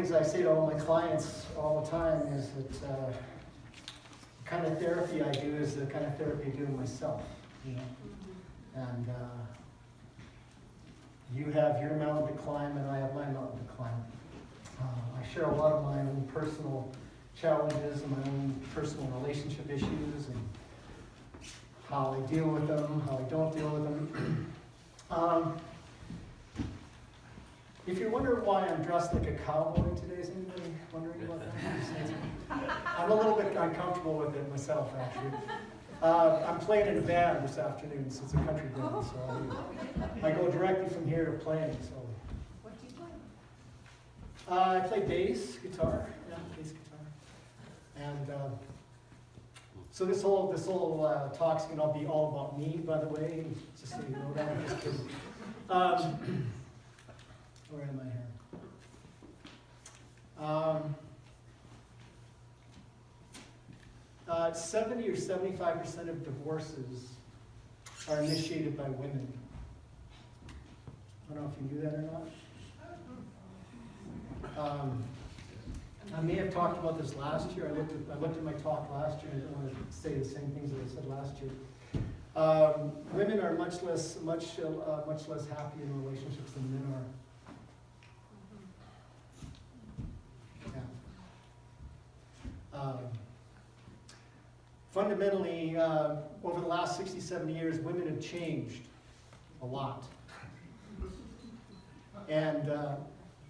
things I say to all my clients all the time is that the kind of therapy I do is the kind of therapy I do myself, you know. And you have your mountain to climb, and I have my mountain to climb. I share a lot of my own personal challenges and my own personal relationship issues and how I deal with them, how I don't deal with them. If you're wondering why I'm dressed like a cowboy today, is anybody wondering about that? I'm a little bit uncomfortable with it myself, actually. I'm playing in a band this afternoon, so it's a country band, so I go directly from here to playing. So. What do you play? I play bass guitar, bass guitar, and so this whole talk's gonna be all about me, by the way, just so you know that. I'm just kidding. Where am I here? 70 or 75% of divorces are initiated by women. I don't know if you knew that or not. I may have talked about this last year. I looked at my talk last year, and I don't want to say the same things that I said last year. Women are much less happy in relationships than men are. Fundamentally, over the last 60, 70 years, women have changed a lot. And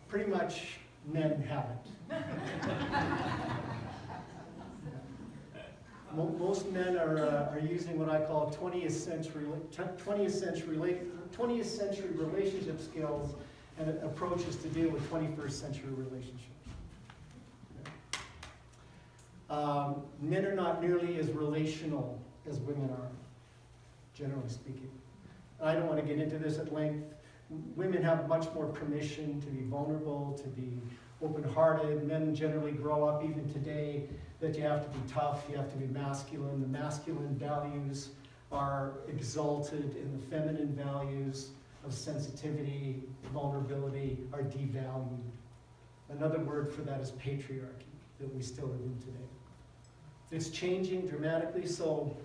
pretty much men haven't. Most men are using what I call 20th century relationship skills and approaches to deal with 21st century relationships. Men are not nearly as relational as women are, generally speaking. I don't want to get into this at length. Women have much more permission to be vulnerable, to be open-hearted. Men generally grow up, even today, that you have to be tough, you have to be masculine. The masculine values are exalted, and the feminine values of sensitivity, vulnerability are devalued. Another word for that is patriarchy, that we still live in today. It's changing dramatically, so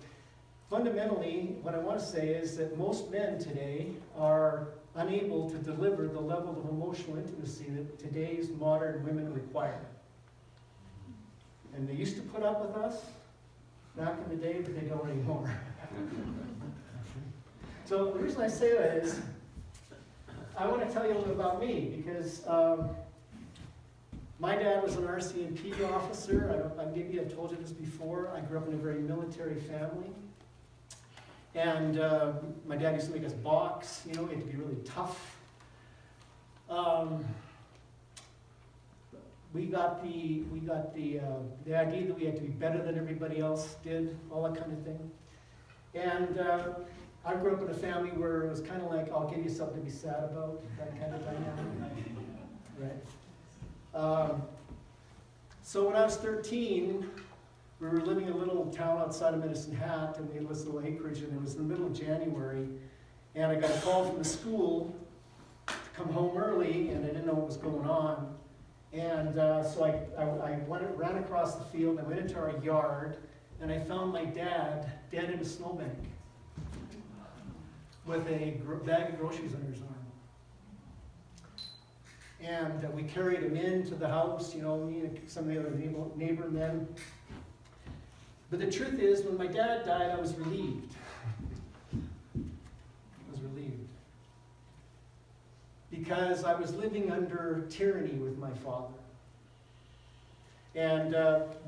fundamentally, what I want to say is that most men today are unable to deliver the level of emotional intimacy that today's modern women require. And they used to put up with us back in the day, but they don't anymore. So the reason I say that is, I want to tell you a little about me, because my dad was an RCMP officer. Maybe I've told you this before. I grew up in a very military family. And my dad used to make us box, you know, we had to be really tough. We got the idea that we had to be better than everybody else did, all that kind of thing. And I grew up in a family where it was kind of like, I'll give you something to be sad about, that kind of dynamic, right? So when I was 13, we were living in a little town outside of Medicine Hat, and we had this little acreage, and it was in the middle of January, and I got a call from the school to come home early, and I didn't know what was going on. And so I ran across the field, I went into our yard, and I found my dad dead in a snowbank with a bag of groceries under his arm. And we carried him into the house, you know, me and some of the other neighbor men. But the truth is, when my dad died, I was relieved. I was relieved. Because I was living under tyranny with my father. And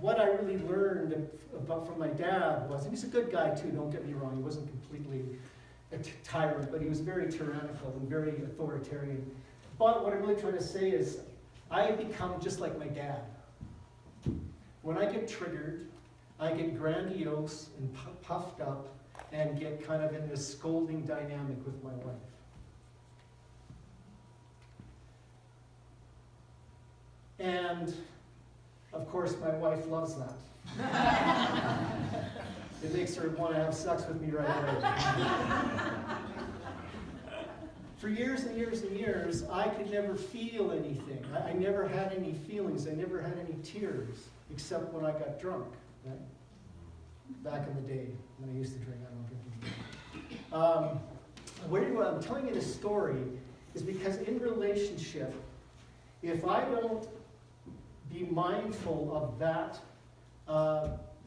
what I really learned from my dad was, and he's a good guy too, don't get me wrong, he wasn't completely a tyrant, but he was very tyrannical and very authoritarian. But what I'm really trying to say is, I have become just like my dad. When I get triggered, I get grandiose and puffed up and get kind of in this scolding dynamic with my wife. And, of course, my wife loves that. It makes her want to have sex with me right away. For years and years and years, I could never feel anything. I never had any feelings. I never had any tears, except when I got drunk, right? Back in the day when I used to drink. I don't drink anymore. I'm telling you this story is because in relationship, if I don't be mindful of that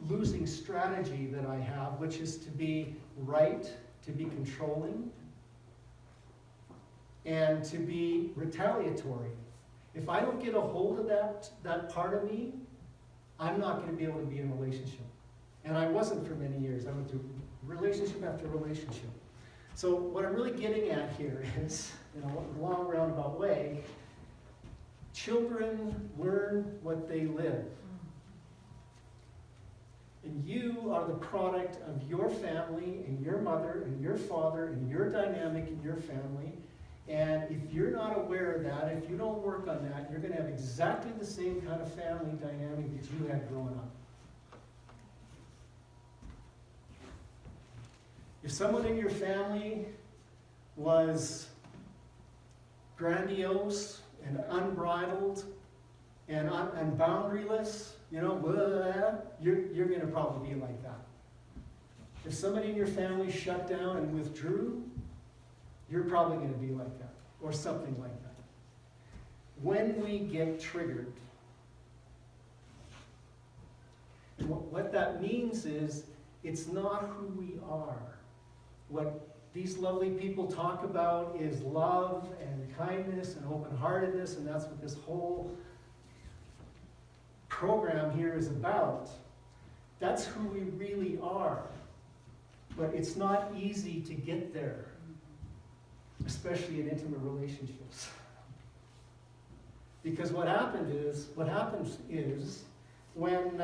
losing strategy that I have, which is to be right, to be controlling, and to be retaliatory. If I don't get a hold of that part of me, I'm not going to be able to be in a relationship. And I wasn't for many years. I went through relationship after relationship. So what I'm really getting at here is, in a long roundabout way, children learn what they live. And you are the product of your family and your mother and your father and your dynamic in your family. And if you're not aware of that, if you don't work on that, you're going to have exactly the same kind of family dynamic that you had growing up. If someone in your family was grandiose and unbridled and boundaryless, you're going to probably be like that. If somebody in your family shut down and withdrew, you're probably going to be like that, or something like that. When we get triggered, and what that means is, it's not who we are. What these lovely people talk about is love and kindness and open-heartedness, and that's what this whole program here is about. That's who we really are. But it's not easy to get there, especially in intimate relationships. Because what happens is when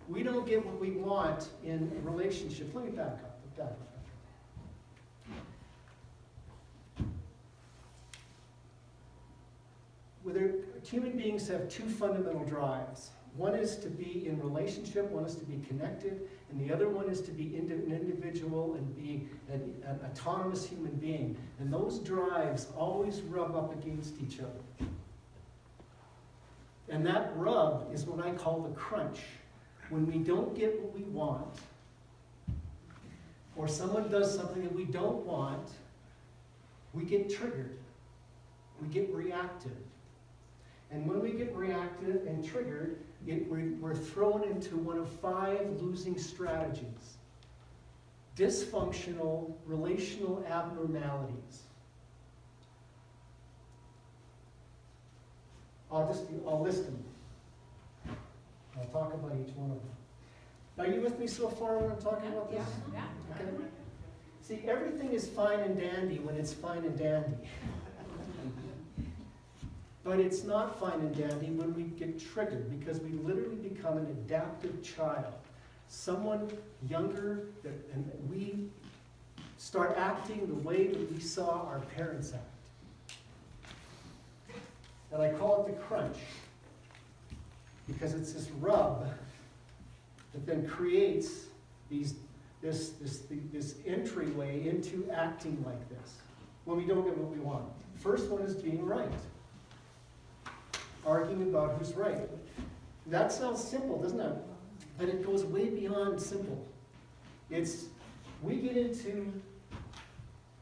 we don't get what we want in relationships. Let me back up. Human beings have two fundamental drives. One is to be in relationship, one is to be connected, and the other one is to be an individual and be an autonomous human being. And those drives always rub up against each other. And that rub is what I call the crunch. When we don't get what we want, or someone does something that we don't want, we get triggered. We get reactive. And when we get reactive and triggered, we're thrown into one of 5 losing strategies. Dysfunctional relational abnormalities. I'll list them. I'll talk about each one of them. Are you with me so far when I'm talking about this? Yeah. Okay. See, everything is fine and dandy when it's fine and dandy. But it's not fine and dandy when we get triggered, because we literally become an adaptive child. Someone younger, and we start acting the way that we saw our parents act. And I call it the crunch, because it's this rub that then creates this entryway into acting like this when we don't get what we want. First one is being right. Arguing about who's right. That sounds simple, doesn't it? But it goes way beyond simple. We get into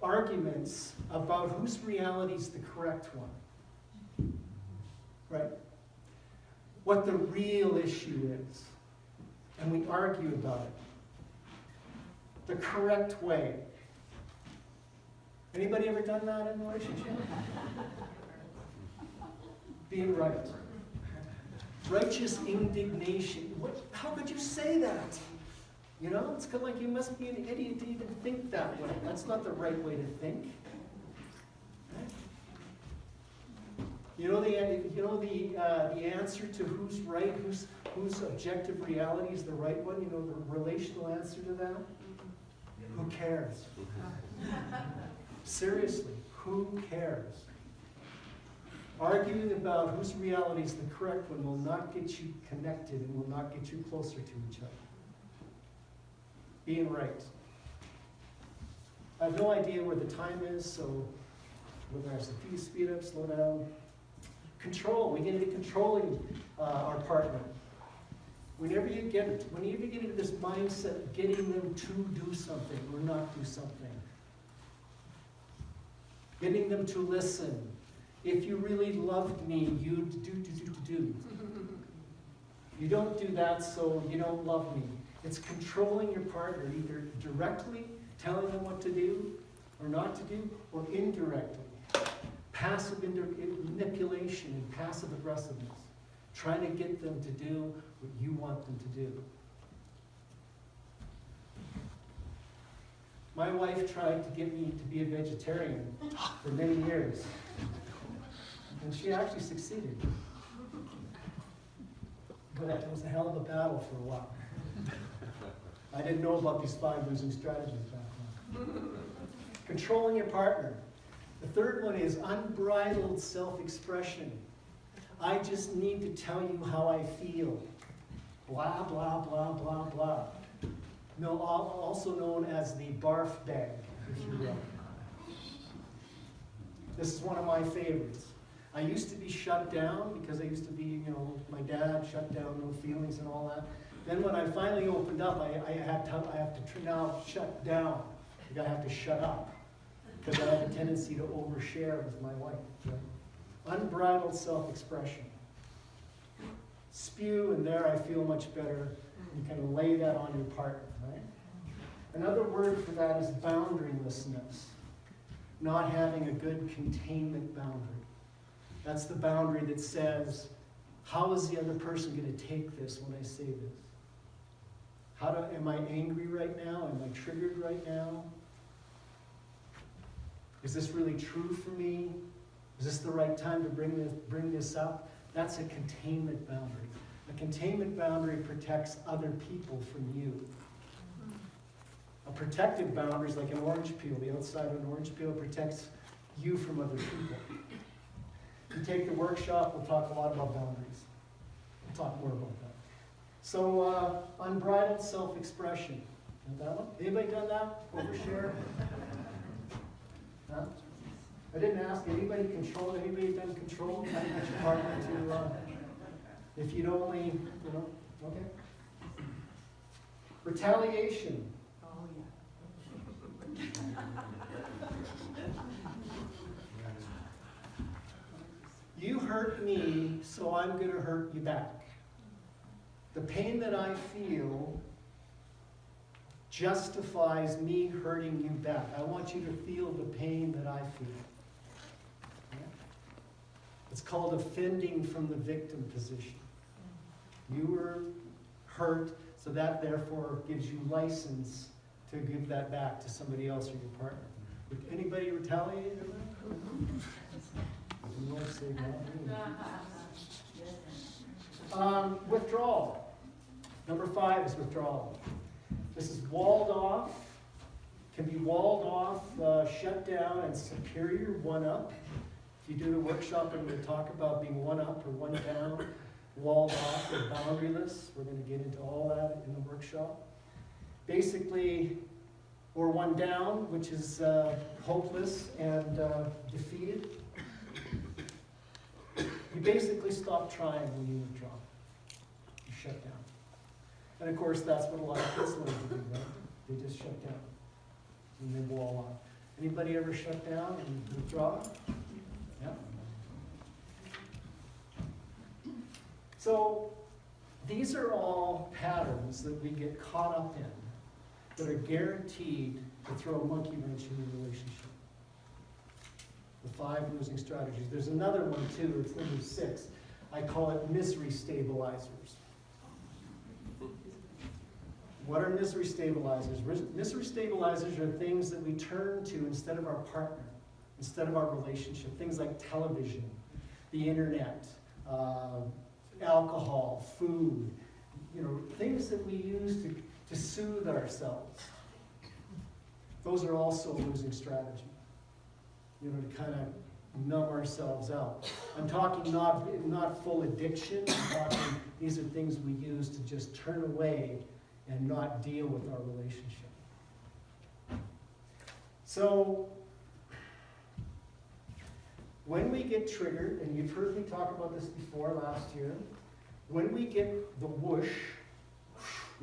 arguments about whose reality is the correct one. Right? What the real issue is. And we argue about it. The correct way. Anybody ever done that in a relationship? Being right. Righteous indignation. How could you say that? It's kind of like you must be an idiot to even think that way. That's not the right way to think. The answer to who's right, whose objective reality is the right one. The relational answer to that. Who cares? Seriously, who cares? Arguing about whose reality is the correct one will not get you connected and will not get you closer to each other. Being right. I have no idea where the time is, so whether I have to speed up, slow down. Control, we get into controlling our partner. Whenever you get into this mindset of getting them to do something or not do something, getting them to listen. If you really loved me, you'd do. You don't do that, so you don't love me. It's controlling your partner, either directly telling them what to do or not to do, or indirectly. Passive manipulation and passive aggressiveness. Trying to get them to do what you want them to do. My wife tried to get me to be a vegetarian for many years. And she actually succeeded. But it was a hell of a battle for a while. I didn't know about these 5 losing strategies back then. Controlling your partner. The third one is unbridled self-expression. I just need to tell you how I feel. Blah, blah, blah, blah, blah. No, also known as the barf bag, if you will. This is one of my favorites. I used to be shut down because I used to be, my dad shut down, no feelings and all that. Then when I finally opened up, I have to now shut down. I have to shut up because I have a tendency to overshare with my wife. Right? Unbridled self-expression. Spew, and there I feel much better. You kind of lay that on your partner, right? Another word for that is boundarylessness. Not having a good containment boundary. That's the boundary that says, how is the other person going to take this when I say this? Am I angry right now? Am I triggered right now? Is this really true for me? Is this the right time to bring this up? That's a containment boundary. A containment boundary protects other people from you. A protective boundary is like an orange peel. The outside of an orange peel protects you from other people. If you take the workshop, we'll talk a lot about boundaries. We'll talk more about that. So, unbridled self-expression. That one? Anybody done that? Overshare? Huh? I didn't ask. Anybody done control? Trying to get your partner to, if you'd only, okay. Retaliation. Oh, yeah. You hurt me, so I'm going to hurt you back. The pain that I feel justifies me hurting you back. I want you to feel the pain that I feel. Yeah? It's called offending from the victim position. You were hurt, so that therefore gives you license to give that back to somebody else or your partner. Would anybody retaliate or that? You want to say no? Withdrawal. Number 5 is withdrawal. This is walled off, can be walled off, shut down, and superior, one up. If you do the workshop, I'm going to talk about being one up or one down, walled off or boundaryless. We're going to get into all that in the workshop. Basically, or one down, which is hopeless and defeated. You basically stop trying when you withdraw. You shut down. And of course, that's what a lot of kids learn to do, right? They just shut down. And they wall off. Anybody ever shut down and withdraw? Yeah. So, these are all patterns that we get caught up in that are guaranteed to throw a monkey wrench in the relationship. The 5 losing strategies. There's another one too, it's number 6. I call it misery stabilizers. What are misery stabilizers? Misery stabilizers are things that we turn to instead of our partner, instead of our relationship. Things like television, the internet, alcohol, food, things that we use to soothe ourselves. Those are also losing strategy. To kind of numb ourselves out. I'm talking not full addiction. I'm talking these are things we use to just turn away and not deal with our relationship. So, when we get triggered, and you've heard me talk about this before last year, when we get the whoosh,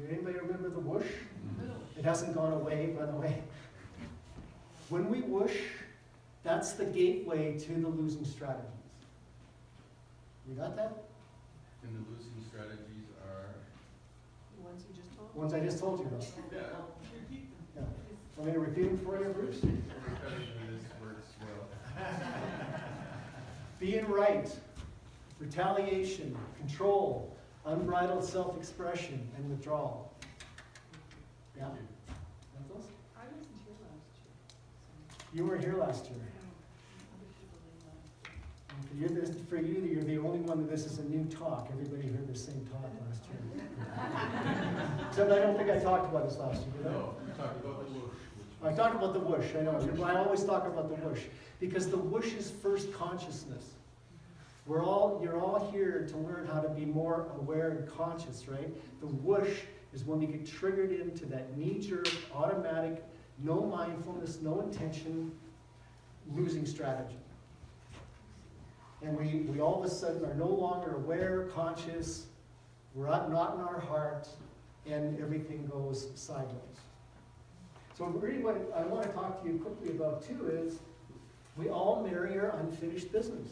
anybody remember the whoosh? It hasn't gone away, by the way. When we whoosh, that's the gateway to the losing strategies. You got that? And the losing strategies are? The ones you just told? Ones I just told you about. Yeah. Want me to repeat them for you, Bruce? This works well. Being right, retaliation, control, unbridled self-expression, and withdrawal. Yeah? Got those? I wasn't here last year. You weren't here last year. Okay, for you, you're the only one that this is a new talk. Everybody heard the same talk last year. Except I don't think I talked about this last year, did I? No, you talked about the whoosh. I talked about the whoosh, I know. I always talk about the whoosh. Because the whoosh is first consciousness. You're all here to learn how to be more aware and conscious, right? The whoosh is when we get triggered into that knee-jerk, automatic, no mindfulness, no intention, losing strategy. And we all of a sudden are no longer aware, conscious, we're not in our heart, and everything goes sideways. So really what I want to talk to you quickly about too is, we all marry our unfinished business.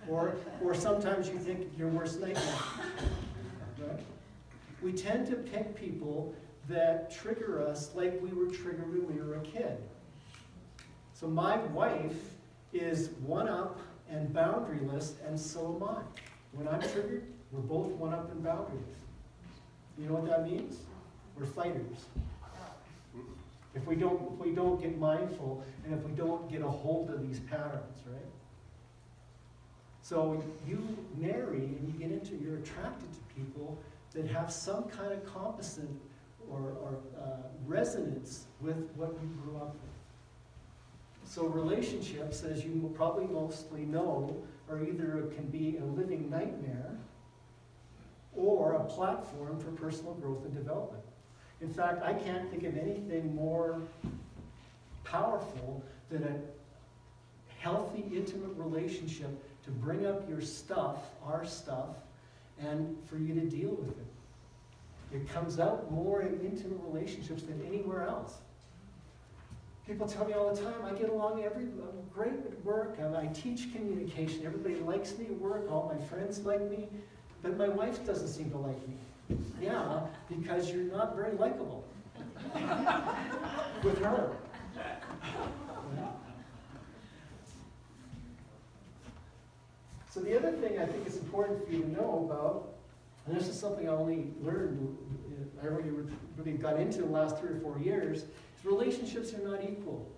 Or sometimes you think your worst nightmare. Right? We tend to pick people that trigger us like we were triggered when we were a kid. So my wife is one-up and boundaryless, and so am I. When I'm triggered, we're both one-up and boundaryless. You know what that means? We're fighters. If we don't get mindful, and if we don't get a hold of these patterns, right? So you marry and you're attracted to people that have some kind of composite or resonance with what you grew up with. So relationships, as you probably mostly know, are either can be a living nightmare or a platform for personal growth and development. In fact, I can't think of anything more powerful than a healthy, intimate relationship to bring up your stuff, our stuff, and for you to deal with it. It comes out more in intimate relationships than anywhere else. People tell me all the time, I get along I'm great at work, I teach communication, everybody likes me at work, all my friends like me, but my wife doesn't seem to like me. Yeah, because you're not very likable with her. So the other thing I think is important for you to know about, and this is something I only learned, I really got into in the last 3 or 4 years, is relationships are not equal.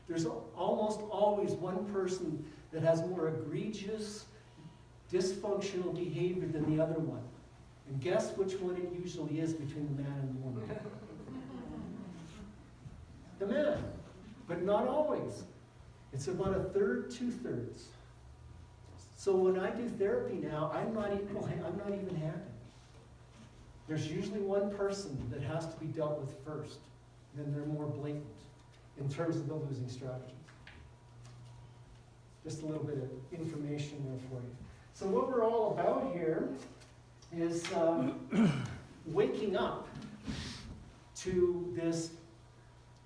There's almost always one person that has more egregious, dysfunctional behavior than the other one. And guess which one it usually is between the man and the woman? The man. But not always. It's about 1/3, 2/3. So when I do therapy now, I'm not even handed. There's usually one person that has to be dealt with first. Then they're more blatant in terms of the losing strategies. Just a little bit of information there for you. So what we're all about here is waking up to this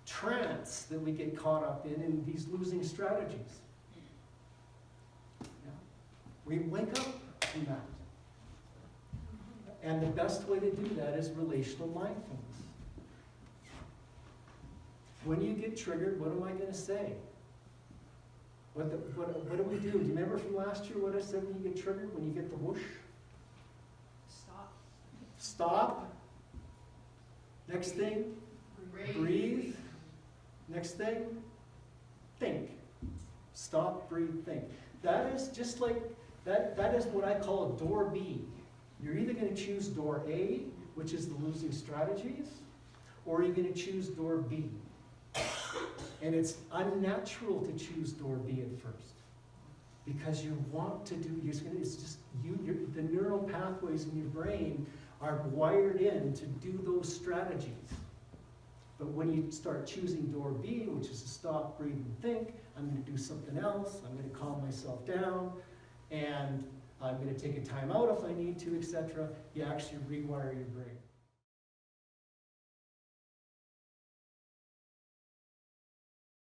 trance that we get caught up in these losing strategies. Yeah. We wake up from that. And the best way to do that is relational mindfulness. When you get triggered, what am I going to say? What do we do? Do you remember from last year what I said when you get triggered, when you get the whoosh? Stop. Stop. Next thing, breathe. Next thing, think. Stop, breathe, think. That is just like, that is what I call a door B. You're either going to choose door A, which is the losing strategies, or you're going to choose door B. And it's unnatural to choose door B at first. Because you want to do, it's just, the neural pathways in your brain are wired in to do those strategies. But when you start choosing door B, which is to stop, breathe, and think, I'm going to do something else, I'm going to calm myself down, and I'm going to take a time out if I need to, etc., you actually rewire your brain.